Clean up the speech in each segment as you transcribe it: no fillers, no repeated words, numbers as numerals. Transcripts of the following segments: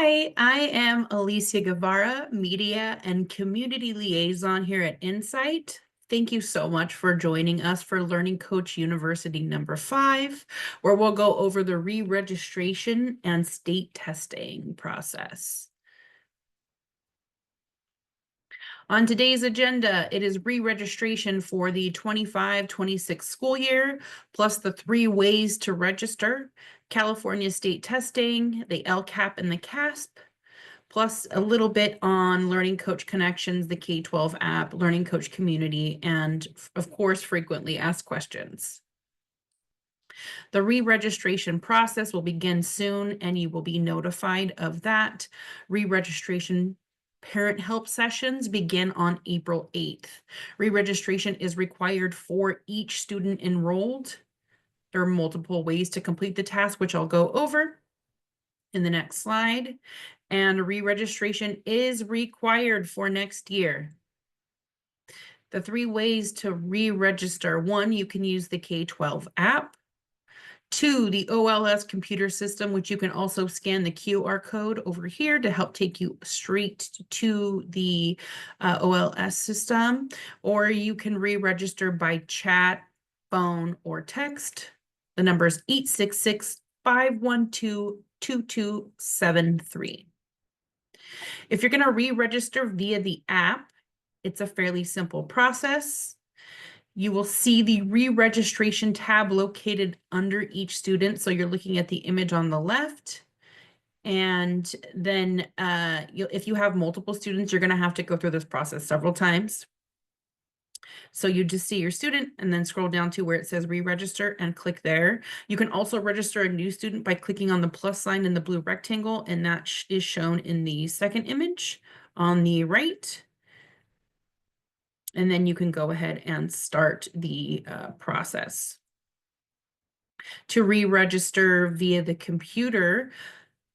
Hi, I am Alicia Guevara, Media and Community Liaison here at Insight. Thank you so much for joining us for Learning Coach University number 5, where we'll go over the re-registration and state testing process. On today's agenda, it is re-registration for the 25-26 school year, plus the 3 ways to register, California state testing, the LCAP and the CASP, plus a little bit on Learning Coach Connections, the K-12 app, Learning Coach Community, and of course, frequently asked questions. The re-registration process will begin soon, and you will be notified of that. Re-registration parent help sessions begin on April 8th. Re-registration is required for each student enrolled. There are multiple ways to complete the task, which I'll go over in the next slide. And re-registration is required for next year. The 3 ways to re-register: 1, you can use the K-12 app. 2, the OLS computer system, which you can also scan the QR code over here to help take you straight to the OLS system, or you can re-register by chat, phone, or text. The number is 866-512-2273. If you're going to re-register via the app, it's a fairly simple process. You will see the re-registration tab located under each student. So you're looking at the image on the left. And then if you have multiple students, you're going to have to go through this process several times. So you just see your student and then scroll down to where it says re-register and click there. You can also register a new student by clicking on the plus sign in the blue rectangle, and that is shown in the second image on the right. And then you can go ahead and start the process. To re-register via the computer,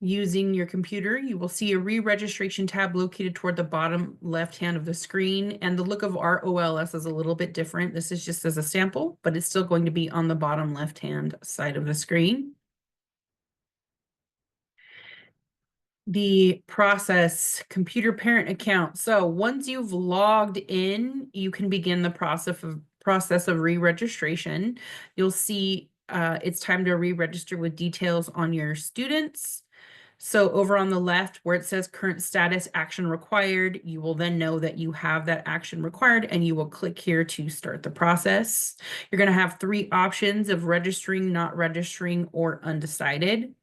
using your computer, you will see a re-registration tab located toward the bottom left hand of the screen. And the look of our OLS is a little bit different. This is just as a sample, but it's still going to be on the bottom left hand side of the screen. The process: computer parent account. So once you've logged in, you can begin the process of re-registration. You'll see it's time to re-register with details on your students. So over on the left where it says current status action required, you will then know that you have that action required, and you will click here to start the process. You're going to have 3 options of registering, not registering, or undecided.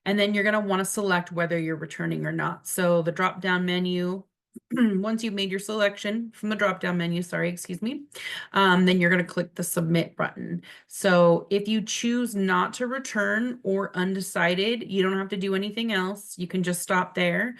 And then you're going to want to select whether you're returning or not. So the drop-down menu, once you've made your selection from the drop-down menu, then you're going to click the submit button. So if you choose not to return or undecided, you don't have to do anything else. You can just stop there.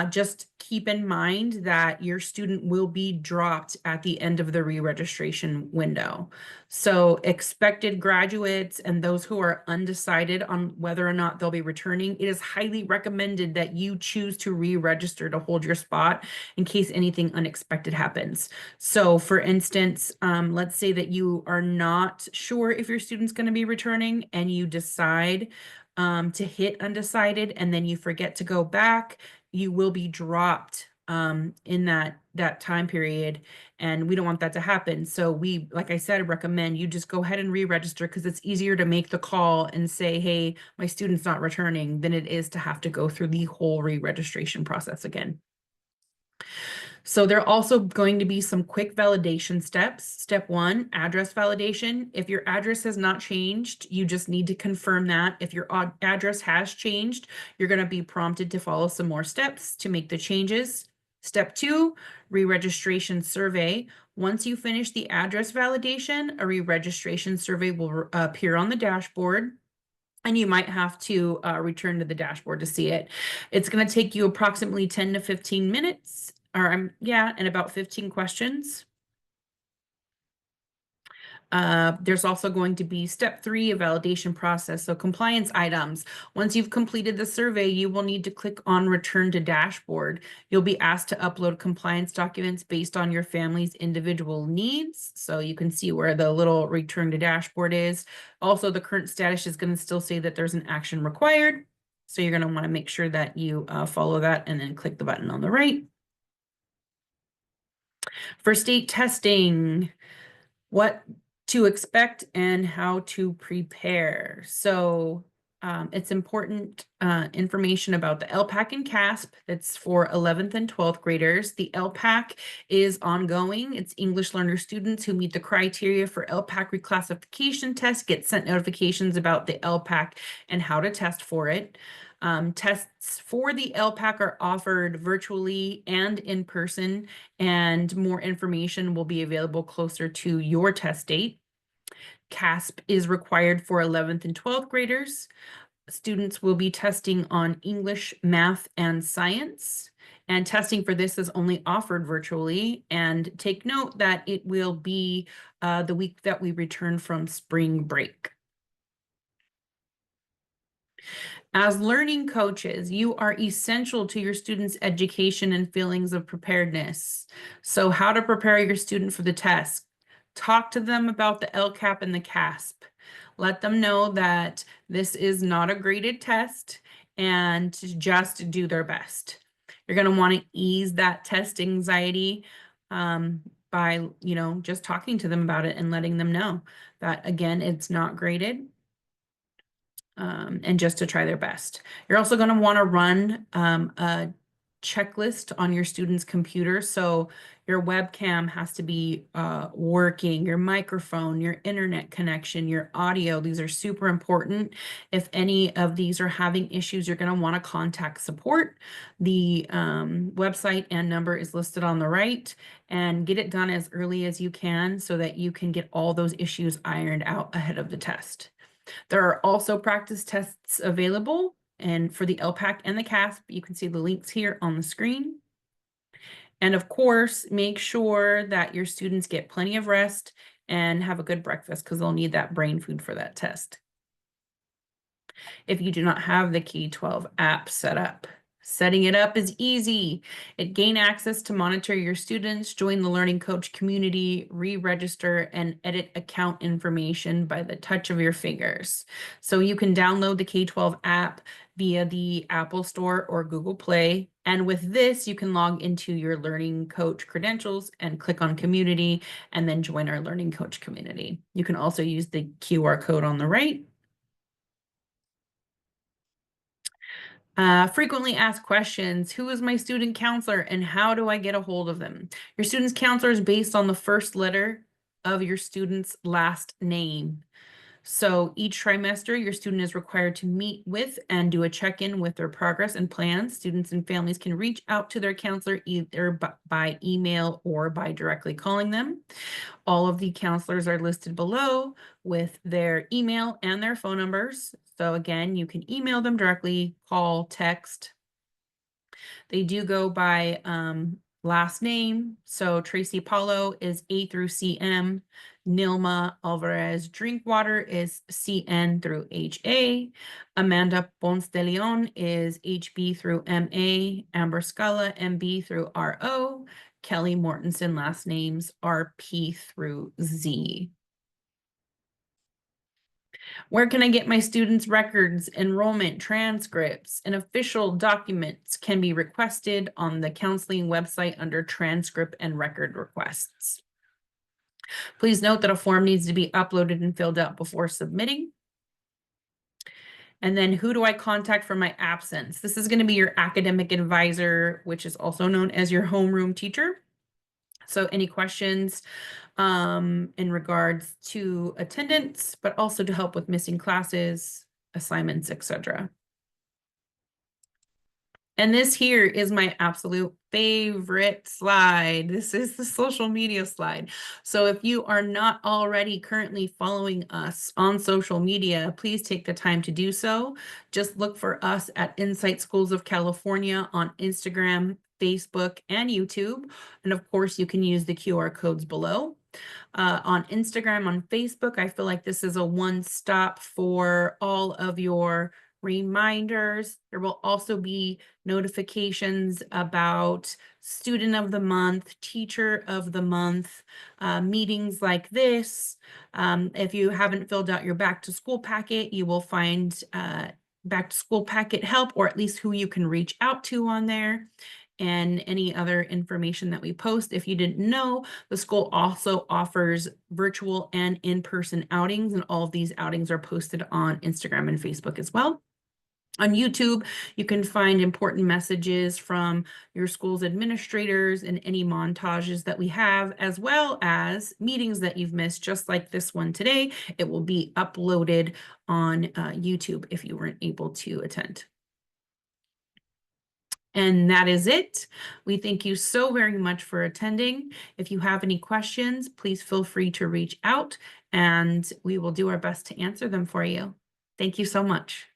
Just keep in mind that your student will be dropped at the end of the re-registration window. So expected graduates and those who are undecided on whether or not they'll be returning, it is highly recommended that you choose to re-register to hold your spot in case anything unexpected happens. So for instance, let's say that you are not sure if your student's going to be returning and you decide to hit undecided and then you forget to go back, you will be dropped in that time period, and we don't want that to happen. So we, like I said, recommend you just go ahead and re-register, because it's easier to make the call and say, hey, my student's not returning, than it is to have to go through the whole re-registration process again. So there are also going to be some quick validation steps. Step 1, address validation. If your address has not changed, you just need to confirm that. If your address has changed, you're going to be prompted to follow some more steps to make the changes. Step 2, re-registration survey. Once you finish the address validation, a re-registration survey will appear on the dashboard, and you might have to return to the dashboard to see it. It's going to take you approximately 10 to 15 minutes. And about 15 questions. There's also going to be step 3, a validation process. So compliance items. Once you've completed the survey, you will need to click on return to dashboard. You'll be asked to upload compliance documents based on your family's individual needs. So you can see where the little return to dashboard is. Also, the current status is going to still say that there's an action required. So you're going to want to make sure that you follow that and then click the button on the right. For state testing, what to expect and how to prepare. So it's important information about the LPAC and CASP. That's for 11th and 12th graders. The LPAC is ongoing. It's English learner students who meet the criteria for LPAC reclassification test get sent notifications about the LPAC and how to test for it. Tests for the LPAC are offered virtually and in person, and more information will be available closer to your test date. CASP is required for 11th and 12th graders. Students will be testing on English, math, and science. And testing for this is only offered virtually. And take note that it will be the week that we return from spring break. As learning coaches, you are essential to your students' education and feelings of preparedness. So how to prepare your student for the test. Talk to them about the LCAP and the CASP. Let them know that this is not a graded test and to just do their best. You're going to want to ease that test anxiety by, just talking to them about it and letting them know that, again, it's not graded. And just to try their best. You're also going to want to run a checklist on your student's computer. So your webcam has to be working, your microphone, your internet connection, your audio. These are super important. If any of these are having issues, you're going to want to contact support. The website and number is listed on the right, and get it done as early as you can so that you can get all those issues ironed out ahead of the test. There are also practice tests available, and for the LPAC and the CASP, you can see the links here on the screen. And of course, make sure that your students get plenty of rest and have a good breakfast because they'll need that brain food for that test. If you do not have the K12 app set up, setting it up is easy. Gain access to monitor your students, join the Learning Coach community, re-register, and edit account information by the touch of your fingers. So you can download the K12 app via the Apple Store or Google Play. And with this, you can log into your Learning Coach credentials and click on community and then join our Learning Coach community. You can also use the QR code on the right. Frequently asked questions. Who is my student counselor and how do I get a hold of them? Your student's counselor is based on the first letter of your student's last name. So each trimester, your student is required to meet with and do a check-in with their progress and plans. Students and families can reach out to their counselor either by email or by directly calling them. All of the counselors are listed below with their email and their phone numbers. So again, you can email them directly, call, text. They do go by last name. So Tracy Paulo is A through CM. Nilma Alvarez Drinkwater is CN through HA. Amanda Ponce de Leon is HB through MA. Amber Scala, MB through RO. Kelly Mortensen, last names RP through Z. Where can I get my students' records, enrollment, transcripts, and official documents can be requested on the counseling website under transcript and record requests. Please note that a form needs to be uploaded and filled out before submitting. And then who do I contact for my absence? This is going to be your academic advisor, which is also known as your homeroom teacher. So any questions in regards to attendance, but also to help with missing classes, assignments, etc. And this here is my absolute favorite slide. This is the social media slide. So if you are not already currently following us on social media, please take the time to do so. Just look for us at Insight Schools of California on Instagram, Facebook, and YouTube. And of course, you can use the QR codes below. On Instagram, on Facebook, I feel like this is a one-stop for all of your reminders. There will also be notifications about Student of the Month, Teacher of the Month, meetings like this. If you haven't filled out your back to school packet, you will find back to school packet help, or at least who you can reach out to on there, and any other information that we post. If you didn't know, the school also offers virtual and in-person outings, and all of these outings are posted on Instagram and Facebook as well. On YouTube, you can find important messages from your school's administrators and any montages that we have, as well as meetings that you've missed, just like this one today. It will be uploaded on YouTube if you weren't able to attend. And that is it. We thank you so very much for attending. If you have any questions, please feel free to reach out and we will do our best to answer them for you. Thank you so much.